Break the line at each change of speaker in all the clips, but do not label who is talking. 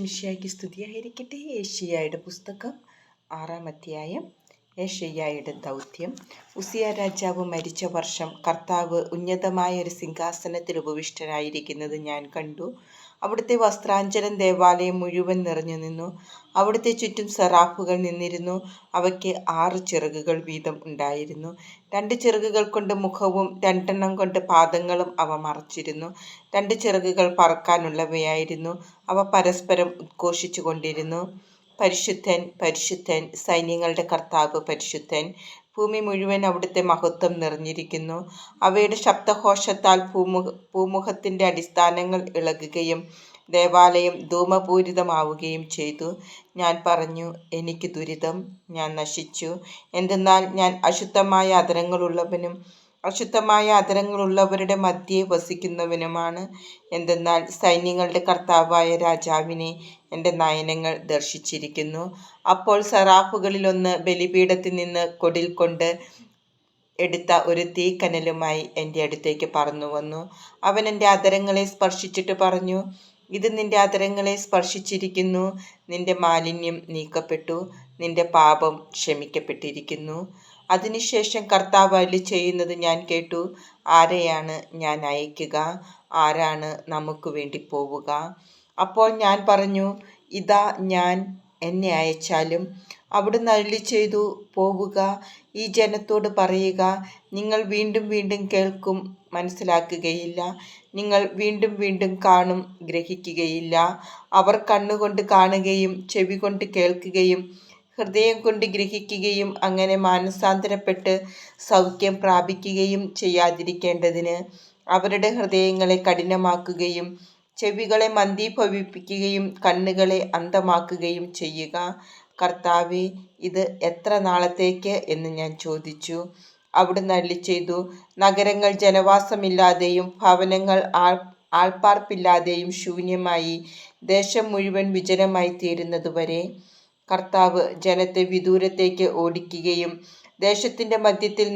മിശിഹായ്ക്ക് സ്തുതിയായിരിക്കട്ടെ. ഏശയ്യായുടെ പുസ്തകം 6-ാം അധ്യായം. ഏശയ്യായുടെ ദൗത്യം. ഉസിയ രാജാവ് മരിച്ച വർഷം കർത്താവ് ഉന്നതമായ ഒരു സിംഹാസനത്തിൽ ഉപവിഷ്ടനായിരിക്കുന്നത് ഞാൻ കണ്ടു. അവിടുത്തെ വസ്ത്രാഞ്ചലം ദേവാലയം മുഴുവൻ നിറഞ്ഞു നിന്നു. അവിടുത്തെ ചുറ്റും സെറാഫുകൾ നിന്നിരുന്നു. അവയ്ക്ക് 6 ചിറകുകൾ വീതം ഉണ്ടായിരുന്നു. 2 ചിറകുകൾ കൊണ്ട് മുഖവും 2 കൊണ്ട് പാദങ്ങളും അവ മറച്ചിരുന്നു. 2 ചിറകുകൾ പറക്കാനുള്ളവയായിരുന്നു. അവ പരസ്പരം ഉദ്ഘോഷിച്ചു കൊണ്ടിരുന്നു, പരിശുദ്ധൻ, പരിശുദ്ധൻ, സൈന്യങ്ങളുടെ കർത്താവ് പരിശുദ്ധൻ. ഭൂമി മുഴുവൻ അവിടുത്തെ മഹത്വം നിറഞ്ഞിരിക്കുന്നു. അവയുടെ ശബ്ദഘോഷത്താൽ ഭൂമുഖത്തിൻ്റെ അടിസ്ഥാനങ്ങൾ ഇളകുകയും ദേവാലയം ധൂമപൂരിതമാവുകയും ചെയ്തു. ഞാൻ പറഞ്ഞു, എനിക്ക് ദുരിതം, ഞാൻ നശിച്ചു. എന്തെന്നാൽ ഞാൻ അശുദ്ധമായ അധരങ്ങളുള്ളവരുടെ മധ്യേ വസിക്കുന്നവനുമാണ്. എന്തെന്നാൽ സൈന്യങ്ങളുടെ കർത്താവായ രാജാവിനെ എൻ്റെ നയനങ്ങൾ ദർശിച്ചിരിക്കുന്നു. അപ്പോൾ സെറാഫുകളിലൊന്ന് ബലിപീഠത്തിൽ നിന്ന് കൊടിൽ കൊണ്ട് എടുത്ത ഒരു തീക്കനലുമായി എൻ്റെ അടുത്തേക്ക് പറന്നു വന്നു. അവൻ എൻ്റെ അധരങ്ങളെ സ്പർശിച്ചിട്ട് പറഞ്ഞു, ഇത് നിന്റെ അധരങ്ങളെ സ്പർശിച്ചിരിക്കുന്നു. നിന്റെ മാലിന്യം നീക്കപ്പെട്ടു, നിന്റെ പാപം ക്ഷമിക്കപ്പെട്ടിരിക്കുന്നു. അതിനുശേഷം കർത്താവ് അരുളിച്ചെയ്യുന്നത് ഞാൻ കേട്ടു. ആരെയാണ് ഞാൻ അയക്കുക? ആരാണ് നമുക്ക് വേണ്ടി പോവുക? അപ്പോൾ ഞാൻ പറഞ്ഞു, ഇതാ ഞാൻ, എന്നെ അയച്ചാലും. അവിടുന്ന് അരുളിച്ചെയ്തു, പോവുക, ഈ ജനത്തോട് പറയുക, നിങ്ങൾ വീണ്ടും വീണ്ടും കേൾക്കും, മനസ്സിലാക്കുകയില്ല. നിങ്ങൾ വീണ്ടും വീണ്ടും കാണും, ഗ്രഹിക്കുകയില്ല. അവർ കണ്ണുകൊണ്ട് കാണുകയും ചെവി കൊണ്ട് കേൾക്കുകയും ഹൃദയം കൊണ്ട് ഗ്രഹിക്കുകയും അങ്ങനെ മാനസാന്തരപ്പെട്ട് സൗഖ്യം പ്രാപിക്കുകയും ചെയ്യാതിരിക്കേണ്ടതിന് അവരുടെ ഹൃദയങ്ങളെ കഠിനമാക്കുകയും ചെവികളെ മന്ദീഭവിപ്പിക്കുകയും കണ്ണുകളെ അന്ധമാക്കുകയും ചെയ്യുക. കർത്താവേ, ഇത് എത്ര നാളത്തേക്ക് എന്ന് ഞാൻ ചോദിച്ചു. അവിടുന്ന് അരുളിച്ചെയ്തു, നഗരങ്ങൾ ജനവാസമില്ലാതെയും ഭവനങ്ങൾ ആൾപ്പാർപ്പില്ലാതെയും ശൂന്യമായി ദേശം മുഴുവൻ വിജനമായി തീരുന്നതുവരെ, കർത്താവ് ജനത്തെ വിദൂരത്തേക്ക് ഓടിക്കുകയും ദേശത്തിൻ്റെ മധ്യത്തിൽ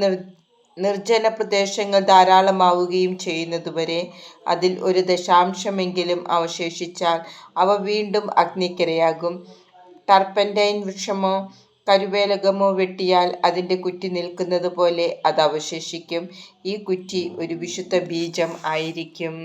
നിർജ്ജന പ്രദേശങ്ങൾ ധാരാളമാവുകയും ചെയ്യുന്നതുവരെ, അതിൽ 1% അവശേഷിച്ചാൽ അവ വീണ്ടും അഗ്നിക്കിരയാകും. ടർപ്പൻ്റൈൻ വൃക്ഷമോ കരുവേലകമോ വെട്ടിയാൽ അതിൻ്റെ കുറ്റി നിൽക്കുന്നത് പോലെ അത് അവശേഷിക്കും. ഈ കുറ്റി ഒരു വിശുദ്ധ ബീജം ആയിരിക്കും.